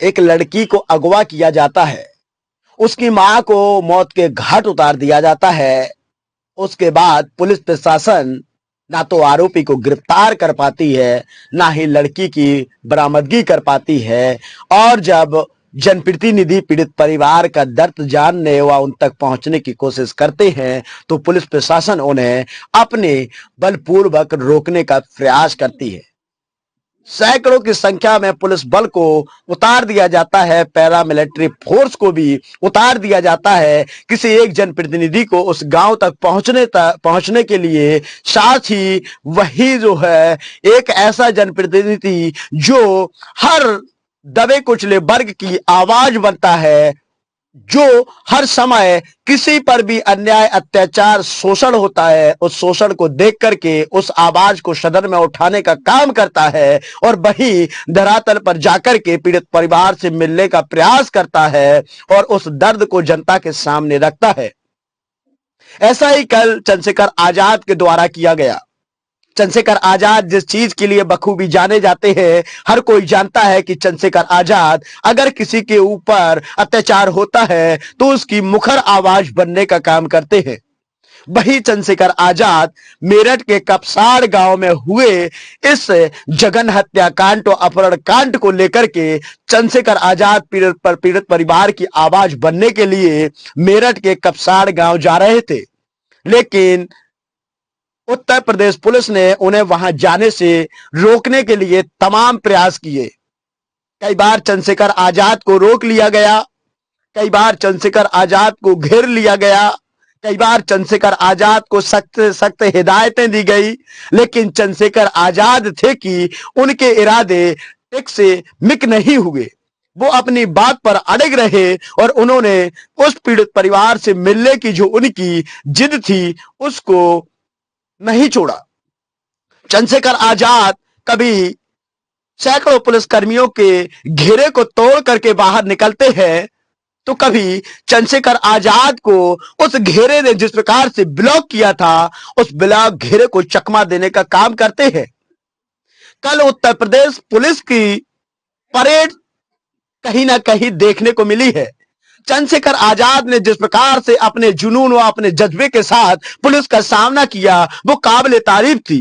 एक लड़की को अगवा किया जाता है, उसकी मां को मौत के घाट उतार दिया जाता है। उसके बाद पुलिस प्रशासन ना तो आरोपी को गिरफ्तार कर पाती है, ना ही लड़की की बरामदगी कर पाती है। और जब जनप्रतिनिधि पीड़ित परिवार का दर्द जानने व उन तक पहुंचने की कोशिश करते हैं तो पुलिस प्रशासन उन्हें अपने बलपूर्वक रोकने का प्रयास करती है। सैकड़ों की संख्या में पुलिस बल को उतार दिया जाता है, पैरामिलिट्री फोर्स को भी उतार दिया जाता है किसी एक जनप्रतिनिधि को उस गांव तक पहुंचने के लिए। साथ ही वही जो है एक ऐसा जनप्रतिनिधि जो हर दबे कुचले वर्ग की आवाज बनता है, जो हर समय किसी पर भी अन्याय, अत्याचार, शोषण होता है, उस शोषण को देख करके उस आवाज को सदन में उठाने का काम करता है और वही धरातल पर जाकर के पीड़ित परिवार से मिलने का प्रयास करता है और उस दर्द को जनता के सामने रखता है। ऐसा ही कल चंद्रशेखर आजाद के द्वारा किया गया। चंद्रशेखर आजाद जिस चीज के लिए बखूबी जाने जाते हैं, हर कोई जानता है कि चंद्रशेखर आजाद अगर किसी के ऊपर अत्याचार होता है तो उसकी मुखर आवाज बनने का काम करते हैं। वही चंद्रशेखर आजाद मेरठ के कपसाड़ गांव में हुए इस जघन्य हत्याकांड और अपहरण कांड को लेकर के चंद्रशेखर आजाद पीड़ित परिवार की आवाज बनने के लिए मेरठ के कपसाड़ गांव जा रहे थे, लेकिन उत्तर प्रदेश पुलिस ने उन्हें वहां जाने से रोकने के लिए तमाम प्रयास किए। कई बार चंद्रशेखर आजाद को रोक लिया गया, कई बार चंद्रशेखर आजाद को घेर लिया गया, कई बार चंद्रशेखर आजाद को सख्त सख्त हिदायतें दी गई, लेकिन चंद्रशेखर आजाद थे कि उनके इरादे टिक से मिक नहीं हुए। वो अपनी बात पर अड़ग रहे और उन्होंने उस पीड़ित परिवार से मिलने की जो उनकी जिद थी उसको नहीं छोड़ा। चंद्रशेखर आजाद कभी सैकड़ों पुलिस कर्मियों के घेरे को तोड़ करके बाहर निकलते हैं तो कभी चंद्रशेखर आजाद को उस घेरे ने जिस प्रकार से ब्लॉक किया था उस ब्लॉक घेरे को चकमा देने का काम करते हैं। कल उत्तर प्रदेश पुलिस की परेड कहीं ना कहीं देखने को मिली है। चंद्रशेखर आजाद ने जिस प्रकार से अपने जुनून व अपने जज्बे के साथ पुलिस का सामना किया वो काबिले तारीफ थी।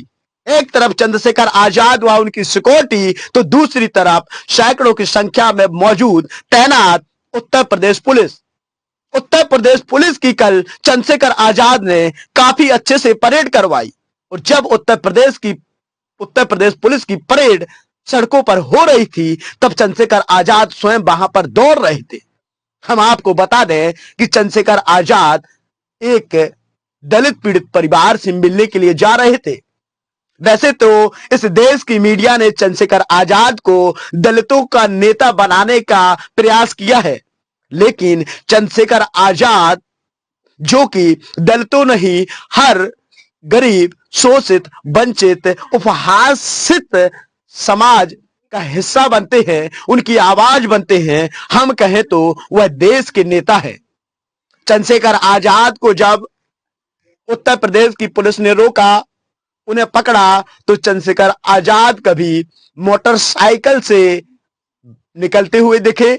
एक तरफ चंद्रशेखर आजाद व उनकी सिक्योरिटी तो दूसरी तरफ सैकड़ों की संख्या में मौजूद तैनात उत्तर प्रदेश पुलिस। उत्तर प्रदेश पुलिस की कल चंद्रशेखर आजाद ने काफी अच्छे से परेड करवाई और जब उत्तर प्रदेश पुलिस की परेड सड़कों पर हो रही थी तब चंद्रशेखर आजाद स्वयं वहां पर दौड़ रहे थे। हम आपको बता दें कि चंद्रशेखर आजाद एक दलित पीड़ित परिवार से मिलने के लिए जा रहे थे। वैसे तो इस देश की मीडिया ने चंद्रशेखर आजाद को दलितों का नेता बनाने का प्रयास किया है, लेकिन चंद्रशेखर आजाद जो कि दलितों नहीं हर गरीब, शोषित, वंचित, उपहासित समाज का हिस्सा बनते हैं, उनकी आवाज बनते हैं, हम कहें तो वह देश के नेता है। चंद्रशेखर आजाद को जब उत्तर प्रदेश की पुलिस ने रोका, उन्हें पकड़ा, तो चंद्रशेखर आजाद कभी मोटरसाइकिल से निकलते हुए दिखे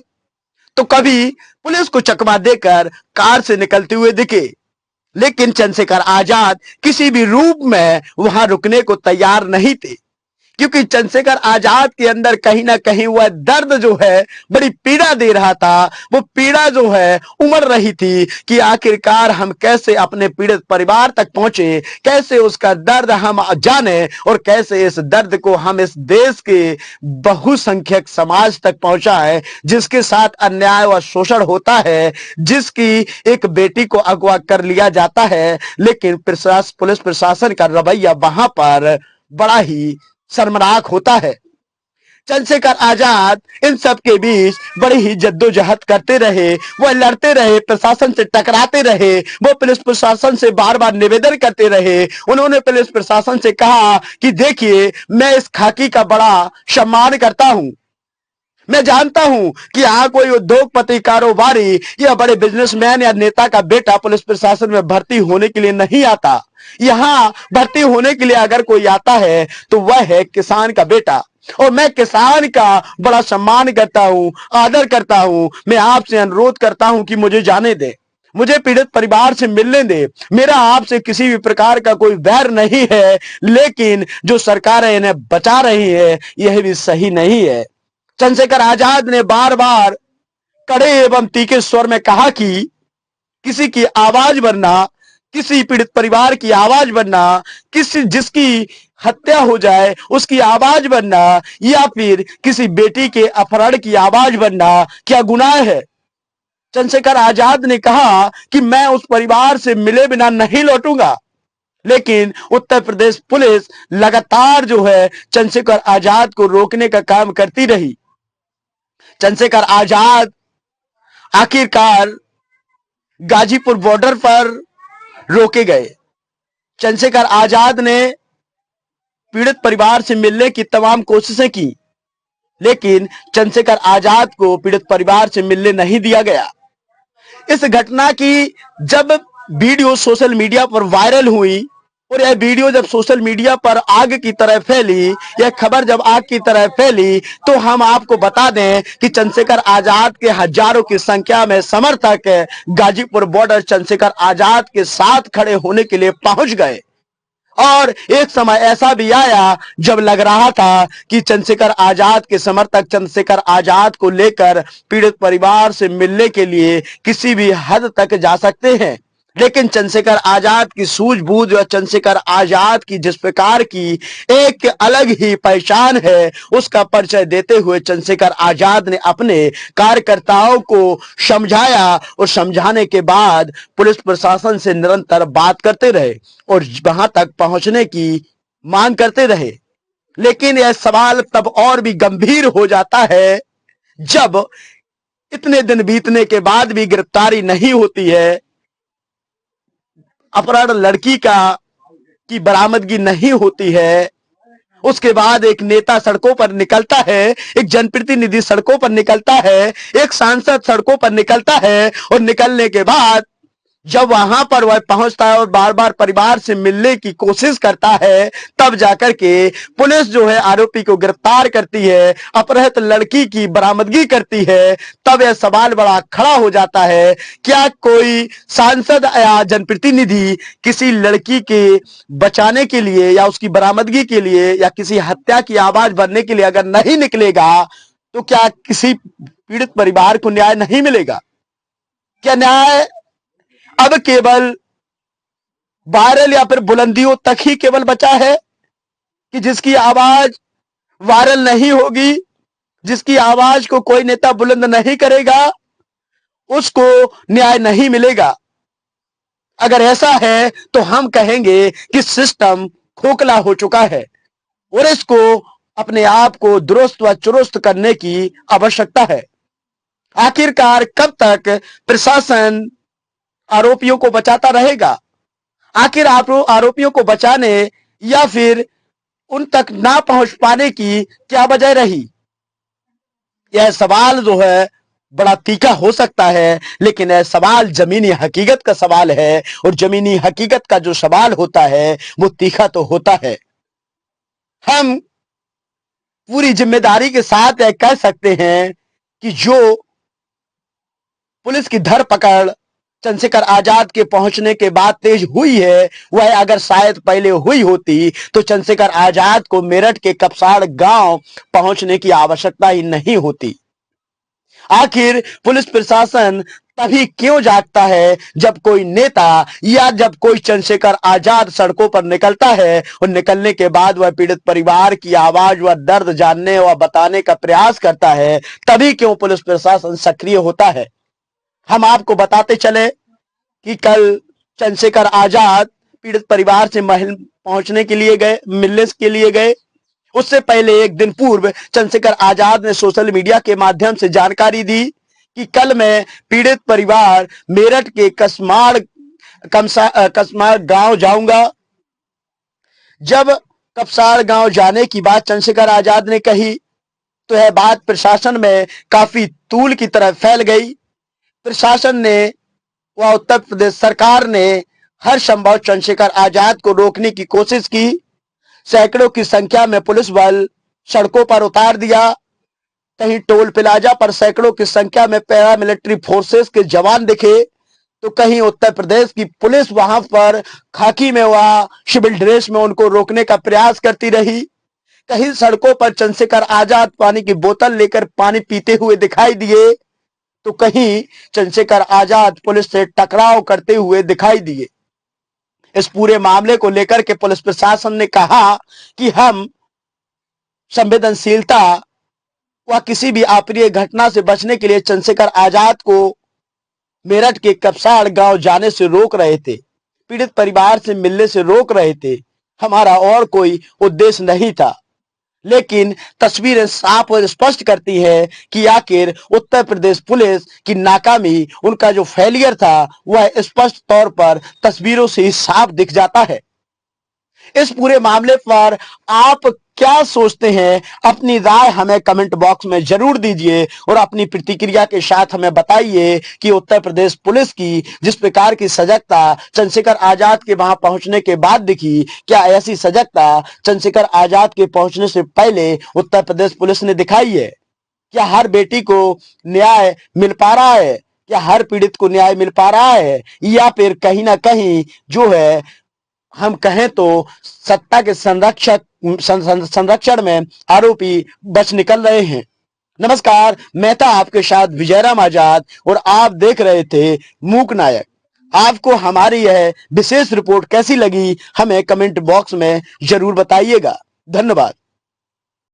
तो कभी पुलिस को चकमा देकर कार से निकलते हुए दिखे, लेकिन चंद्रशेखर आजाद किसी भी रूप में वहां रुकने को तैयार नहीं थे, क्योंकि चंद्रशेखर आजाद के अंदर कहीं ना कहीं वह दर्द जो है बड़ी पीड़ा दे रहा था। वो पीड़ा जो है उमड़ रही थी कि आखिरकार हम कैसे अपने पीड़ित परिवार तक पहुंचे, कैसे उसका दर्द हम जाने और कैसे इस दर्द को हम इस देश के बहुसंख्यक समाज तक पहुंचाएं जिसके साथ अन्याय व शोषण होता है, जिसकी एक बेटी को अगवा कर लिया जाता है, लेकिन पुलिस प्रशासन का रवैया वहां पर बड़ा ही शर्मनाक होता है। चंद्रशेखर आजाद इन सब के बीच बड़ी ही जद्दोजहद करते रहे, वह लड़ते रहे, प्रशासन से टकराते रहे, वो पुलिस प्रशासन से बार बार निवेदन करते रहे। उन्होंने पुलिस प्रशासन से कहा कि देखिए, मैं इस खाकी का बड़ा सम्मान करता हूं, मैं जानता हूं कि यहां कोई उद्योगपति, कारोबारी या बड़े बिजनेसमैन या नेता का बेटा पुलिस प्रशासन में भर्ती होने के लिए नहीं आता। यहां भर्ती होने के लिए अगर कोई आता है तो वह है किसान का बेटा, और मैं किसान का बड़ा सम्मान करता हूं, आदर करता हूं। मैं आपसे अनुरोध करता हूं कि मुझे जाने दे, मुझे पीड़ित परिवार से मिलने दे। मेरा आपसे किसी भी प्रकार का कोई वैर नहीं है, लेकिन जो सरकारें इन्हें बचा रही है यह भी सही नहीं है। चंद्रशेखर आजाद ने बार बार कड़े एवं तीखे स्वर में कहा कि किसी की आवाज बनना, किसी पीड़ित परिवार की आवाज बनना, किसी जिसकी हत्या हो जाए उसकी आवाज बनना, या फिर किसी बेटी के अपहरण की आवाज बनना क्या गुनाह है? चंद्रशेखर आजाद ने कहा कि मैं उस परिवार से मिले बिना नहीं लौटूंगा। लेकिन उत्तर प्रदेश पुलिस लगातार जो है चंद्रशेखर आजाद को रोकने का काम करती रही। चंद्रशेखर आजाद आखिरकार गाजीपुर बॉर्डर पर रोके गए। चंद्रशेखर आजाद ने पीड़ित परिवार से मिलने की तमाम कोशिशें की, लेकिन चंद्रशेखर आजाद को पीड़ित परिवार से मिलने नहीं दिया गया। इस घटना की जब वीडियो सोशल मीडिया पर वायरल हुई और यह वीडियो जब सोशल मीडिया पर आग की तरह फैली, यह खबर जब आग की तरह फैली, तो हम आपको बता दें कि चंद्रशेखर आजाद के हजारों की संख्या में समर्थक गाजीपुर बॉर्डर चंद्रशेखर आजाद के साथ खड़े होने के लिए पहुंच गए। और एक समय ऐसा भी आया जब लग रहा था कि चंद्रशेखर आजाद के समर्थक चंद्रशेखर आजाद को लेकर पीड़ित परिवार से मिलने के लिए किसी भी हद तक जा सकते हैं। लेकिन चंद्रशेखर आजाद की सूझबूझ और चंद्रशेखर आजाद की जिस प्रकार की एक अलग ही पहचान है, उसका परिचय देते हुए चंद्रशेखर आजाद ने अपने कार्यकर्ताओं को समझाया और समझाने के बाद पुलिस प्रशासन से निरंतर बात करते रहे और वहां तक पहुंचने की मांग करते रहे। लेकिन यह सवाल तब और भी गंभीर हो जाता है जब इतने दिन बीतने के बाद भी गिरफ्तारी नहीं होती है, अपहरण लड़की की बरामदगी नहीं होती है। उसके बाद एक नेता सड़कों पर निकलता है, एक जनप्रतिनिधि सड़कों पर निकलता है, एक सांसद सड़कों पर निकलता है और निकलने के बाद जब वहां पर वह पहुंचता है और बार बार परिवार से मिलने की कोशिश करता है, तब जाकर के पुलिस जो है आरोपी को गिरफ्तार करती है, अपहृत लड़की की बरामदगी करती है। तब यह सवाल बड़ा खड़ा हो जाता है, क्या कोई सांसद या जनप्रतिनिधि किसी लड़की के बचाने के लिए या उसकी बरामदगी के लिए या किसी हत्या की आवाज बनने के लिए अगर नहीं निकलेगा तो क्या किसी पीड़ित परिवार को न्याय नहीं मिलेगा? क्या न्याय अब केवल वायरल या फिर बुलंदियों तक ही केवल बचा है कि जिसकी आवाज वायरल नहीं होगी, जिसकी आवाज को कोई नेता बुलंद नहीं करेगा, उसको न्याय नहीं मिलेगा? अगर ऐसा है तो हम कहेंगे कि सिस्टम खोखला हो चुका है और इसको अपने आप को दुरुस्त व चुरुस्त करने की आवश्यकता है। आखिरकार कब तक प्रशासन आरोपियों को बचाता रहेगा? आखिर आरोपियों को बचाने या फिर उन तक ना पहुंच पाने की क्या वजह रही? यह सवाल जो है बड़ा तीखा हो सकता है, लेकिन यह सवाल जमीनी हकीकत का सवाल है और जमीनी हकीकत का जो सवाल होता है वो तीखा तो होता है। हम पूरी जिम्मेदारी के साथ यह कह सकते हैं कि जो पुलिस की धरपकड़ चंद्रशेखर आजाद के पहुंचने के बाद तेज हुई है, वह अगर शायद पहले हुई होती तो चंद्रशेखर आजाद को मेरठ के कपसाड़ गांव पहुंचने की आवश्यकता ही नहीं होती। आखिर पुलिस प्रशासन तभी क्यों जागता है जब कोई नेता या जब कोई चंद्रशेखर आजाद सड़कों पर निकलता है और निकलने के बाद वह पीड़ित परिवार की आवाज व दर्द जानने व बताने का प्रयास करता है, तभी क्यों पुलिस प्रशासन सक्रिय होता है। हम आपको बताते चले कि कल चंद्रशेखर आजाद पीड़ित परिवार से पहुंचने के लिए गए, मिलने के लिए गए। उससे पहले एक दिन पूर्व चंद्रशेखर आजाद ने सोशल मीडिया के माध्यम से जानकारी दी कि कल मैं पीड़ित परिवार मेरठ के कस्माड़ गांव जाऊंगा। जब कपसाड़ गांव जाने की बात चंद्रशेखर आजाद ने कही तो यह बात प्रशासन में काफी तूल की तरह फैल गई। प्रशासन ने व उत्तर प्रदेश सरकार ने हर संभव चंद्रशेखर आजाद को रोकने की कोशिश की। सैकड़ों की संख्या में पुलिस बल सड़कों पर उतार दिया। कहीं टोल प्लाजा पर सैकड़ों की संख्या में पैरामिलिट्री फोर्सेस के जवान दिखे, तो कहीं उत्तर प्रदेश की पुलिस वहां पर खाकी में व सिविल ड्रेस में उनको रोकने का प्रयास करती रही। कहीं सड़कों पर चंद्रशेखर आजाद पानी की बोतल लेकर पानी पीते हुए दिखाई दिए, तो कहीं चंद्रशेखर आजाद पुलिस से टकराव करते हुए दिखाई दिए। इस पूरे मामले को लेकर के पुलिस प्रशासन ने कहा कि हम संवेदनशीलता व किसी भी अप्रिय घटना से बचने के लिए चंद्रशेखर आजाद को मेरठ के कपसाड़ गांव जाने से रोक रहे थे, पीड़ित परिवार से मिलने से रोक रहे थे। हमारा और कोई उद्देश्य नहीं था। लेकिन तस्वीरें साफ और स्पष्ट करती है कि आखिर उत्तर प्रदेश पुलिस की नाकामी, उनका जो फेलियर था, वह स्पष्ट तौर पर तस्वीरों से ही साफ दिख जाता है। इस पूरे मामले पर आप क्या सोचते हैं? अपनी राय हमें कमेंट बॉक्स में जरूर दीजिए और अपनी प्रतिक्रिया के साथ हमें बताइए कि उत्तर प्रदेश पुलिस की जिस प्रकार की सजगता चंद्रशेखर आजाद के वहां पहुंचने के बाद दिखी, क्या ऐसी सजगता चंद्रशेखर आजाद के पहुंचने से पहले उत्तर प्रदेश पुलिस ने दिखाई है? क्या हर बेटी को न्याय मिल पा रहा है? क्या हर पीड़ित को न्याय मिल पा रहा है? या फिर कहीं ना कहीं जो है, हम कहें तो सत्ता के संरक्षण में आरोपी बच निकल रहे हैं। नमस्कार, मैं था आपके साथ विजयराम आजाद और आप देख रहे थे मूक नायक। आपको हमारी यह विशेष रिपोर्ट कैसी लगी, हमें कमेंट बॉक्स में जरूर बताइएगा। धन्यवाद।